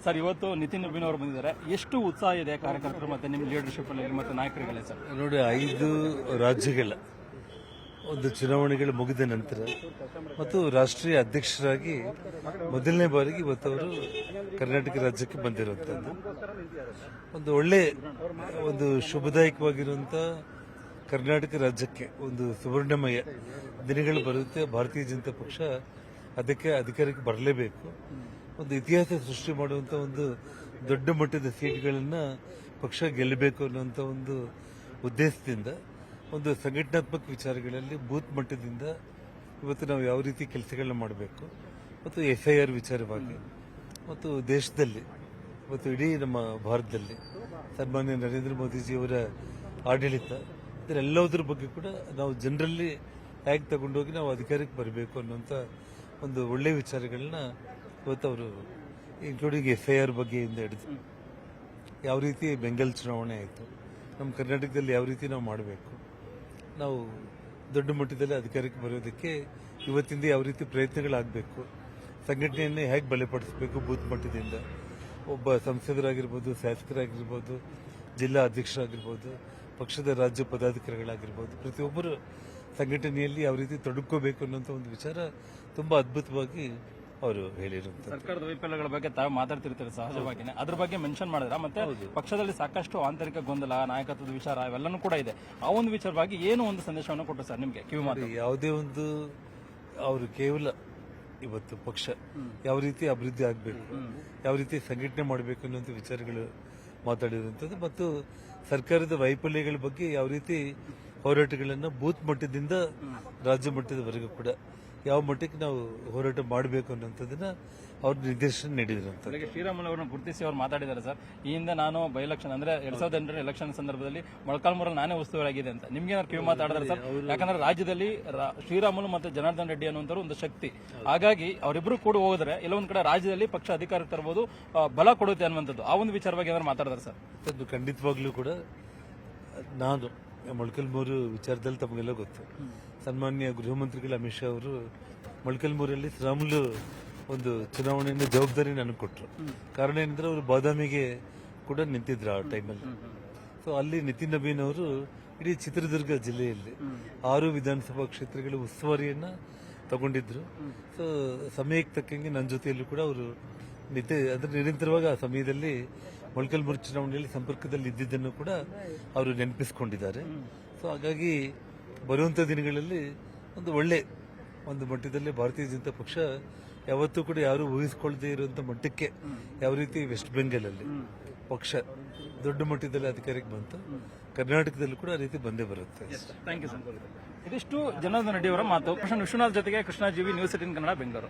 Sir, ಇವತ್ತು ನಿತಿನ್ ನಬೀನ್ ಅವರು ಬಂದಿದ್ದಾರೆ. ಎಷ್ಟು ಉತ್ಸಾಹ ಇದೆ ಕಾರ್ಯಕರ್ತರು ಮತ್ತೆ ನಿಮ್ಮ ಲೀಡರ್ಶಿಪ್ ಅಲ್ಲಿ ಮತ್ತೆ ನಾಯಕರುಗಳೇ ಸರ್? ನೋಡಿ, 5 ರಾಜ್ಯಗಳ ಒಂದು ಚುನಾವಣೆಗಳು ಮುಗಿದ ನಂತರ ಮತ್ತು ರಾಷ್ಟ್ರೀಯ ಅಧ್ಯಕ್ಷರಾಗಿ ಮೊದಲನೇ ಬಾರಿಗೆ ಇವತ್ತು ಅವರು ಕರ್ನಾಟಕ ರಾಜ್ಯಕ್ಕೆ ಬಂದಿರುವಂತದ್ದು ಒಂದು ಒಳ್ಳೆ ಒಂದು ಶುಭದಾಯಕವಾಗಿರುವಂತಹ ಕರ್ನಾಟಕ ರಾಜ್ಯಕ್ಕೆ ಒಂದು ಸುವರ್ಣಮಯ ದಿನಗಳು ಬರುತ್ತೆ. ಭಾರತೀಯ ಜನತಾ ಪಕ್ಷ ಅದಕ್ಕೆ ಅಧಿಕಾರಕ್ಕೆ ಬರಲೇಬೇಕು. ಒಂದು ಇತಿಹಾಸ ಸೃಷ್ಟಿ ಮಾಡುವಂತ ಒಂದು ದೊಡ್ಡ ಮಟ್ಟದ ಸೀಟ್ಗಳನ್ನ ಪಕ್ಷ ಗೆಲ್ಲಬೇಕು ಅನ್ನುವಂಥ ಒಂದು ಉದ್ದೇಶದಿಂದ ಒಂದು ಸಂಘಟನಾತ್ಮಕ ವಿಚಾರಗಳಲ್ಲಿ ಬೂತ್ ಮಟ್ಟದಿಂದ ಇವತ್ತು ನಾವು ಯಾವ ರೀತಿ ಕೆಲಸಗಳನ್ನ ಮಾಡಬೇಕು ಮತ್ತು SIR ವಿಚಾರವಾಗಿ ಮತ್ತು ದೇಶದಲ್ಲಿ ಮತ್ತು ಇಡೀ ನಮ್ಮ ಭಾರತದಲ್ಲಿ ಸನ್ಮಾನ್ಯ ನರೇಂದ್ರ ಮೋದಿಜಿಯವರ ಆಡಳಿತ ಇದರೆಲ್ಲದರ ಬಗ್ಗೆ ಕೂಡ ನಾವು ಜನರಲ್ಲಿ ಹೇಗೆ ತಗೊಂಡೋಗಿ ನಾವು ಅಧಿಕಾರಕ್ಕೆ ಬರಬೇಕು ಅನ್ನುವಂಥ ಒಂದು ಒಳ್ಳೆಯ ವಿಚಾರಗಳನ್ನ ಇವತ್ತು ಅವರು ಇನ್ಕ್ಲೂಡಿಂಗ್ SIR ಬಗ್ಗೆಯಿಂದ ಹಿಡಿದು ಯಾವ ರೀತಿ ಬೆಂಗಾಲ್ ಚುನಾವಣೆ ಆಯಿತು, ನಮ್ಮ ಕರ್ನಾಟಕದಲ್ಲಿ ಯಾವ ರೀತಿ ನಾವು ಮಾಡಬೇಕು, ನಾವು ದೊಡ್ಡ ಮಟ್ಟದಲ್ಲಿ ಅಧಿಕಾರಕ್ಕೆ ಬರೋದಕ್ಕೆ ಇವತ್ತಿಂದ ಯಾವ ರೀತಿ ಪ್ರಯತ್ನಗಳಾಗಬೇಕು, ಸಂಘಟನೆಯನ್ನೇ ಹೇಗೆ ಬಲಪಡಿಸಬೇಕು ಬೂತ್ ಮಟ್ಟದಿಂದ, ಒಬ್ಬ ಸಂಸದರಾಗಿರ್ಬೋದು, ಶಾಸಕರಾಗಿರ್ಬೋದು, ಜಿಲ್ಲಾ ಅಧ್ಯಕ್ಷರಾಗಿರ್ಬೋದು, ಪಕ್ಷದ ರಾಜ್ಯ ಪದಾಧಿಕಾರಿಗಳಾಗಿರ್ಬೋದು, ಪ್ರತಿಯೊಬ್ಬರು ಸಂಘಟನೆಯಲ್ಲಿ ಯಾವ ರೀತಿ ತೊಡಕೋಬೇಕು ಅನ್ನೋಂಥ ಒಂದು ವಿಚಾರ ತುಂಬಾ ಅದ್ಭುತವಾಗಿ ಅವರು ಹೇಳಿರುವಂತ. ಸರ್ಕಾರದ ವೈಫಲ್ಯಗಳ ಬಗ್ಗೆ ತಾವು ಮಾತಾಡ್ತಿರ್ತಾರೆ ಸಹಜವಾಗಿನೇ, ಅದ್ರ ಬಗ್ಗೆ ಮೆನ್ಷನ್ ಮಾಡಿದ್ರ. ಮತ್ತೆ ಪಕ್ಷದಲ್ಲಿ ಸಾಕಷ್ಟು ಆಂತರಿಕ ಗೊಂದಲ, ನಾಯಕತ್ವದ ವಿಚಾರ ಇವೆಲ್ಲನೂ ಕೂಡ ಇದೆ. ಆ ಒಂದು ವಿಚಾರವಾಗಿ ಏನು ಒಂದು ಸಂದೇಶವನ್ನು ಕೊಟ್ಟರು ಸರ್ ನಿಮಗೆ ಕಿವಿ ಮಾತು? ಯಾವುದೇ ಒಂದು ಅವರು ಕೇವಲ ಇವತ್ತು ಪಕ್ಷ ಯಾವ ರೀತಿ ಅಭಿವೃದ್ಧಿ ಆಗಬೇಕು, ಯಾವ ರೀತಿ ಸಂಘಟನೆ ಮಾಡಬೇಕು ಅನ್ನುವಂಥ ವಿಚಾರಗಳು ಮಾತಾಡಿರುವಂಥದ್ದು ಮತ್ತು ಸರ್ಕಾರದ ವೈಫಲ್ಯಗಳ ಬಗ್ಗೆ ಯಾವ ರೀತಿ ಹೋರಾಟಗಳನ್ನು ಬೂತ್ ಮಟ್ಟದಿಂದ ರಾಜ್ಯ ಮಟ್ಟದವರೆಗೂ ಕೂಡ ಯಾವ ಮಟ್ಟಕ್ಕೆ ನಾವು ಹೋರಾಟ ಮಾಡಬೇಕು ಅನ್ನೋಂಥದ್ದನ್ನ ಅವ್ರ ನಿರ್ದೇಶನ ನೀಡಿದ್ರು. ಶ್ರೀರಾಮುಲು ಅವರನ್ನು ಗುರುತಿಸಿ ಅವರು ಮಾತಾಡಿದ್ದಾರೆ ಸರ್, ಈ ಹಿಂದೆ ನಾನು ಬೈ ಎಲೆಕ್ಷನ್ ಅಂದ್ರೆ 2008 ಎಲೆಕ್ಷನ್ ಸಂದರ್ಭದಲ್ಲಿ ಮೊಳಕಾಲ್ಮೂರಲ್ಲಿ ನಾನೇ ಉಸ್ತುವಾರಿಯಾಗಿದೆ ಅಂತ. ನಿಮ್ಗೆ ಏನಾದ್ರು ಕಿವಿ ಮಾತಾಡಿದ್ರೆ ಸರ್? ಯಾಕಂದ್ರೆ ರಾಜ್ಯದಲ್ಲಿ ಶ್ರೀರಾಮುಲು ಮತ್ತೆ ಜನಾರ್ದನ್ ರೆಡ್ಡಿ ಅನ್ನುವಂಥವ್ರು ಒಂದು ಶಕ್ತಿ, ಹಾಗಾಗಿ ಅವರಿಬ್ಬರು ಕೂಡ ಹೋದ್ರೆ ಎಲ್ಲೊಂದ್ ಕಡೆ ರಾಜ್ಯದಲ್ಲಿ ಪಕ್ಷ ಅಧಿಕಾರಕ್ಕೆ ತರಬಹುದು, ಬಲ ಕೊಡುತ್ತೆ ಅನ್ನುವಂಥದ್ದು. ಆ ಒಂದು ವಿಚಾರವಾಗಿ ಏನಾದ್ರು ಮಾತಾಡಿದ್ರೆ ಸರ್? ಅದು ಖಂಡಿತವಾಗ್ಲೂ ಕೂಡ ನಾನು ಮೊಳಕಾಲ್ಮೂರು ವಿಚಾರದಲ್ಲಿ ತಮಗೆಲ್ಲ ಗೊತ್ತು, ಸನ್ಮಾನ್ಯ ಗೃಹ ಮಂತ್ರಿಗಳು ಅಮಿತ್ ಶಾ ಅವರು ಮೊಳಕಾಲ್ಮೂರಲ್ಲಿ ಶ್ರೀರಾಮುಲು ಒಂದು ಚುನಾವಣೆಯ ಜವಾಬ್ದಾರಿ ನನಗೆ ಕೊಟ್ಟರು. ಕಾರಣ ಏನಂದ್ರೆ ಅವರು ಬಾದಾಮಿಗೆ ಕೂಡ ನಿಂತಿದ್ರು ಆ ಟೈಮಲ್ಲಿ. ಸೊ ಅಲ್ಲಿ ನಿತಿನ್ ನಬೀನ್ ಅವರು ಇಡೀ ಚಿತ್ರದುರ್ಗ ಜಿಲ್ಲೆಯಲ್ಲಿ 6 ವಿಧಾನಸಭಾ ಕ್ಷೇತ್ರಗಳ ಉಸ್ತುವಾರಿಯನ್ನ ತಗೊಂಡಿದ್ರು. ಸೊ ಸಮಯಕ್ಕೆ ತಕ್ಕಂಗೆ ನನ್ನ ಜೊತೆಯಲ್ಲೂ ಕೂಡ ಅವರು ಅಂದ್ರೆ ನಿರಂತರವಾಗಿ ಆ ಸಮಯದಲ್ಲಿ ಮೊಳಕಾಲ್ಮೂರು ಚುನಾವಣೆಯಲ್ಲಿ ಸಂಪರ್ಕದಲ್ಲಿ ಇದ್ದಿದ್ದನ್ನು ಕೂಡ ಅವರು ನೆನಪಿಸಿಕೊಂಡಿದ್ದಾರೆ. ಸೊ ಹಾಗಾಗಿ ಬರುವಂತ ದಿನಗಳಲ್ಲಿ ಒಂದು ಒಳ್ಳೆ ಒಂದು ಮಟ್ಟದಲ್ಲಿ ಭಾರತೀಯ ಜನತಾ ಪಕ್ಷ ಯಾವತ್ತೂ ಕೂಡ ಯಾರು ಊಹಿಸಿಕೊಳ್ಳದೆ ಇರುವಂತ ಮಟ್ಟಕ್ಕೆ ಯಾವ ರೀತಿ ವೆಸ್ಟ್ ಬೆಂಗಾಲ್ ಅಲ್ಲಿ ಪಕ್ಷ ದೊಡ್ಡ ಮಟ್ಟದಲ್ಲಿ ಅಧಿಕಾರಕ್ಕೆ ಬಂತು, ಕರ್ನಾಟಕದಲ್ಲೂ ಕೂಡ ಆ ರೀತಿ ಬಂದೇ ಬರುತ್ತೆ. Thank you sir. ಇದಿಷ್ಟು ಜನಾರ್ದನ್ ರೆಡ್ಡಿ ಅವರ ಮಾತು. ಕೃಷ್ಣ ವಿಶ್ವನಾಥ್ ಜೊತೆಗೆ ಕೃಷ್ಣ ಜೀವಿ, ನ್ಯೂಸ್ 18 ಕನ್ನಡ, ಬೆಂಗಳೂರು.